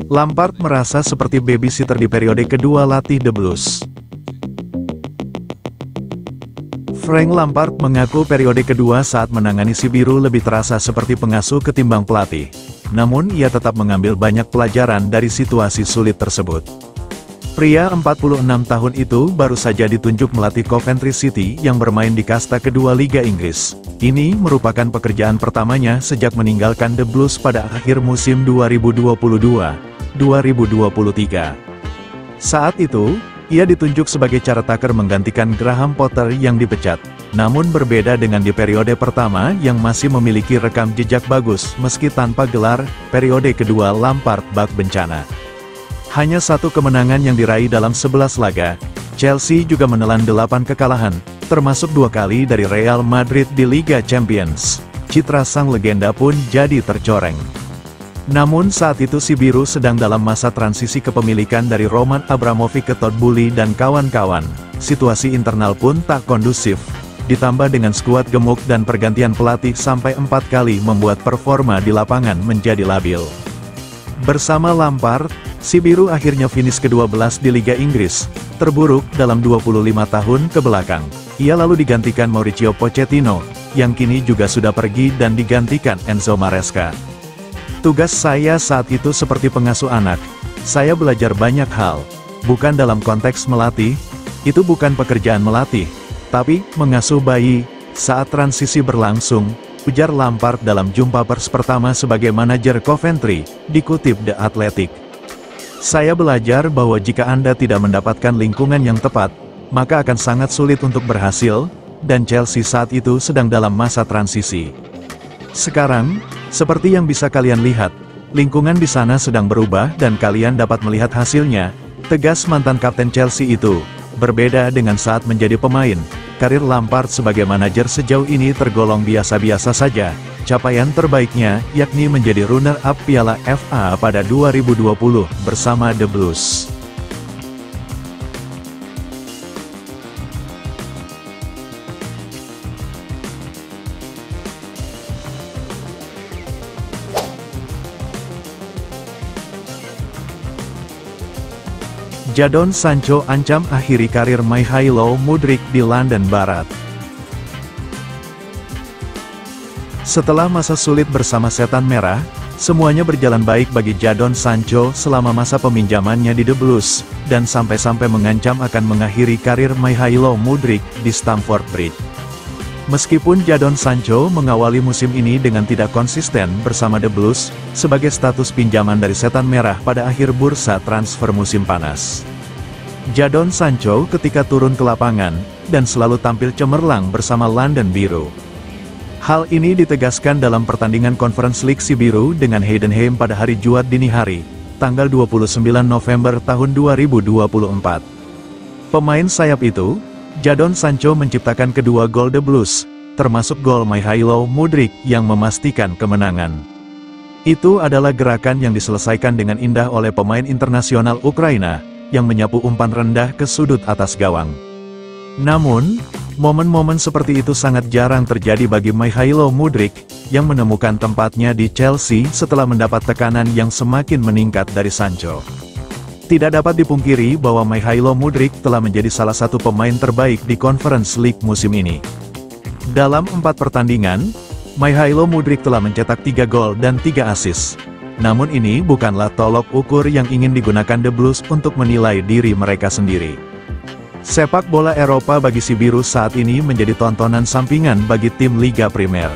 Lampard merasa seperti babysitter di periode kedua latih The Blues. Frank Lampard mengaku periode kedua saat menangani si biru lebih terasa seperti pengasuh ketimbang pelatih. Namun ia tetap mengambil banyak pelajaran dari situasi sulit tersebut. Pria 46 tahun itu baru saja ditunjuk melatih Coventry City yang bermain di kasta kedua Liga Inggris. Ini merupakan pekerjaan pertamanya sejak meninggalkan The Blues pada akhir musim 2022-2023. Saat itu, ia ditunjuk sebagai caretaker menggantikan Graham Potter yang dipecat. Namun berbeda dengan di periode pertama yang masih memiliki rekam jejak bagus meski tanpa gelar, periode kedua Lampard bak bencana. Hanya satu kemenangan yang diraih dalam 11 laga, Chelsea juga menelan 8 kekalahan, termasuk 2 kali dari Real Madrid di Liga Champions. Citra sang legenda pun jadi tercoreng. Namun saat itu si biru sedang dalam masa transisi kepemilikan dari Roman Abramovich ke Todd Boehly dan kawan-kawan. Situasi internal pun tak kondusif. Ditambah dengan skuad gemuk dan pergantian pelatih sampai 4 kali membuat performa di lapangan menjadi labil. Bersama Lampard, si biru akhirnya finish ke-12 di Liga Inggris, terburuk dalam 25 tahun ke belakang. Ia lalu digantikan Mauricio Pochettino, yang kini juga sudah pergi dan digantikan Enzo Maresca. Tugas saya saat itu seperti pengasuh anak. Saya belajar banyak hal. Bukan dalam konteks melatih, itu bukan pekerjaan melatih, tapi mengasuh bayi. Saat transisi berlangsung, ujar Lampard dalam jumpa pers pertama sebagai manajer Coventry, dikutip The Athletic. Saya belajar bahwa jika Anda tidak mendapatkan lingkungan yang tepat, maka akan sangat sulit untuk berhasil, dan Chelsea saat itu sedang dalam masa transisi. Sekarang, seperti yang bisa kalian lihat, lingkungan di sana sedang berubah dan kalian dapat melihat hasilnya, tegas mantan kapten Chelsea itu. Berbeda dengan saat menjadi pemain, karir Lampard sebagai manajer sejauh ini tergolong biasa-biasa saja. Capaian terbaiknya, yakni menjadi runner-up Piala FA pada 2020 bersama The Blues. Jadon Sancho ancam akhiri karir Mikhailo Mudryk di London Barat. Setelah masa sulit bersama Setan Merah, semuanya berjalan baik bagi Jadon Sancho selama masa peminjamannya di The Blues, dan sampai-sampai mengancam akan mengakhiri karir Mikhailo Mudryk di Stamford Bridge. Meskipun Jadon Sancho mengawali musim ini dengan tidak konsisten bersama The Blues, sebagai status pinjaman dari Setan Merah pada akhir bursa transfer musim panas. Jadon Sancho ketika turun ke lapangan, dan selalu tampil cemerlang bersama London Biru. Hal ini ditegaskan dalam pertandingan Conference League si biru dengan Heidenheim pada hari Jumat dini hari, tanggal 29 November tahun 2024. Pemain sayap itu, Jadon Sancho menciptakan kedua gol The Blues, termasuk gol Mikhailo Mudryk yang memastikan kemenangan. Itu adalah gerakan yang diselesaikan dengan indah oleh pemain internasional Ukraina, yang menyapu umpan rendah ke sudut atas gawang. Namun, momen-momen seperti itu sangat jarang terjadi bagi Mikhailo Mudryk, yang menemukan tempatnya di Chelsea setelah mendapat tekanan yang semakin meningkat dari Sancho. Tidak dapat dipungkiri bahwa Mikhailo Mudryk telah menjadi salah satu pemain terbaik di Conference League musim ini. Dalam 4 pertandingan, Mikhailo Mudryk telah mencetak 3 gol dan 3 assist. Namun ini bukanlah tolok ukur yang ingin digunakan The Blues untuk menilai diri mereka sendiri. Sepak bola Eropa bagi si biru saat ini menjadi tontonan sampingan bagi tim Liga Primer.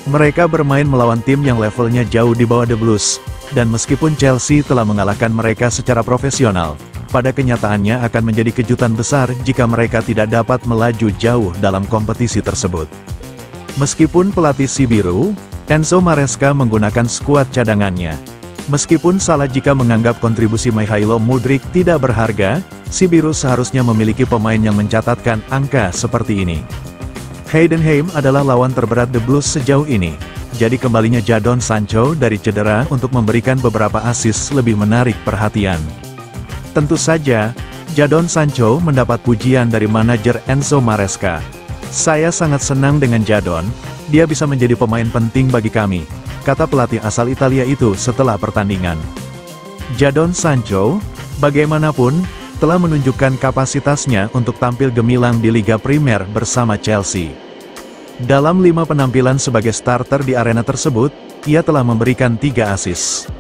Mereka bermain melawan tim yang levelnya jauh di bawah The Blues, dan meskipun Chelsea telah mengalahkan mereka secara profesional, pada kenyataannya akan menjadi kejutan besar jika mereka tidak dapat melaju jauh dalam kompetisi tersebut. Meskipun pelatih si biru, Enzo Maresca menggunakan skuad cadangannya. Meskipun salah jika menganggap kontribusi Mikhailo Mudryk tidak berharga, si biru seharusnya memiliki pemain yang mencatatkan angka seperti ini. Heidenheim adalah lawan terberat The Blues sejauh ini. Jadi kembalinya Jadon Sancho dari cedera untuk memberikan beberapa assist lebih menarik perhatian. Tentu saja, Jadon Sancho mendapat pujian dari manajer Enzo Maresca. Saya sangat senang dengan Jadon, dia bisa menjadi pemain penting bagi kami, kata pelatih asal Italia itu setelah pertandingan. Jadon Sancho, bagaimanapun, telah menunjukkan kapasitasnya untuk tampil gemilang di Liga Primer bersama Chelsea. Dalam 5 penampilan sebagai starter di arena tersebut, ia telah memberikan 3 assist.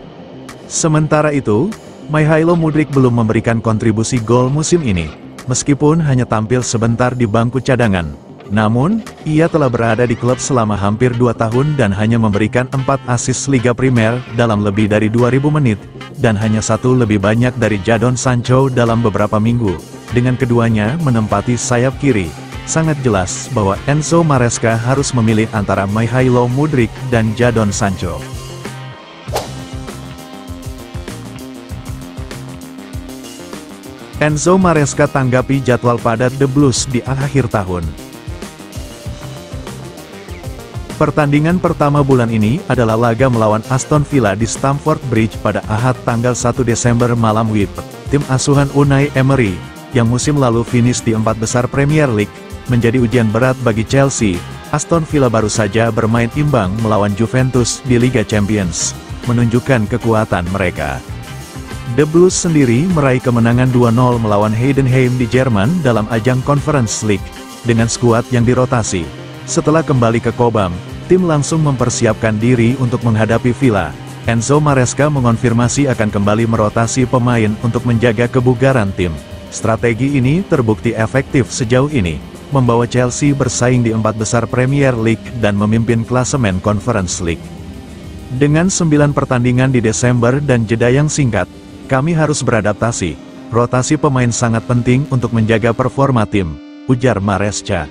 Sementara itu, Mykhailo Mudryk belum memberikan kontribusi gol musim ini, meskipun hanya tampil sebentar di bangku cadangan. Namun, ia telah berada di klub selama hampir 2 tahun dan hanya memberikan 4 assist Liga Primer dalam lebih dari 2000 menit, dan hanya 1 lebih banyak dari Jadon Sancho dalam beberapa minggu. Dengan keduanya menempati sayap kiri, sangat jelas bahwa Enzo Maresca harus memilih antara Mykhailo Mudryk dan Jadon Sancho. Enzo Maresca tanggapi jadwal padat The Blues di akhir tahun. Pertandingan pertama bulan ini adalah laga melawan Aston Villa di Stamford Bridge pada Ahad tanggal 1 Desember malam WIB. Tim asuhan Unai Emery, yang musim lalu finish di 4 besar Premier League, menjadi ujian berat bagi Chelsea. Aston Villa baru saja bermain imbang melawan Juventus di Liga Champions, menunjukkan kekuatan mereka. The Blues sendiri meraih kemenangan 2-0 melawan Heidenheim di Jerman dalam ajang Conference League, dengan skuad yang dirotasi. Setelah kembali ke Cobham, tim langsung mempersiapkan diri untuk menghadapi Villa. Enzo Maresca mengonfirmasi akan kembali merotasi pemain untuk menjaga kebugaran tim. Strategi ini terbukti efektif sejauh ini, membawa Chelsea bersaing di 4 besar Premier League dan memimpin klasemen Conference League. Dengan 9 pertandingan di Desember dan jeda yang singkat, kami harus beradaptasi. Rotasi pemain sangat penting untuk menjaga performa tim, ujar Maresca.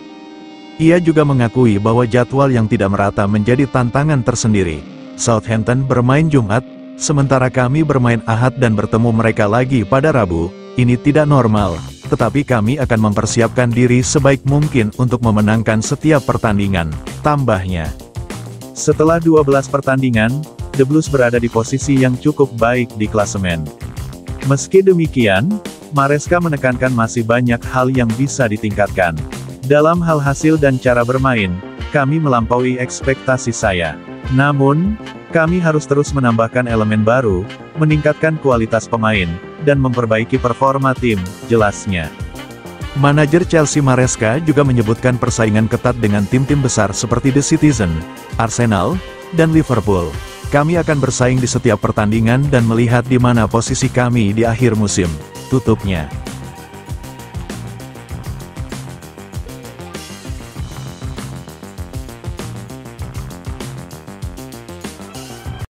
Ia juga mengakui bahwa jadwal yang tidak merata menjadi tantangan tersendiri. Southampton bermain Jumat, sementara kami bermain Ahad dan bertemu mereka lagi pada Rabu. Ini tidak normal, tetapi kami akan mempersiapkan diri sebaik mungkin untuk memenangkan setiap pertandingan, tambahnya. Setelah 12 pertandingan, The Blues berada di posisi yang cukup baik di klasemen. Meski demikian, Maresca menekankan masih banyak hal yang bisa ditingkatkan. Dalam hal hasil dan cara bermain, kami melampaui ekspektasi saya. Namun, kami harus terus menambahkan elemen baru, meningkatkan kualitas pemain, dan memperbaiki performa tim, jelasnya. Manajer Chelsea Maresca juga menyebutkan persaingan ketat dengan tim-tim besar seperti The Citizen, Arsenal, dan Liverpool. Kami akan bersaing di setiap pertandingan dan melihat di mana posisi kami di akhir musim, tutupnya.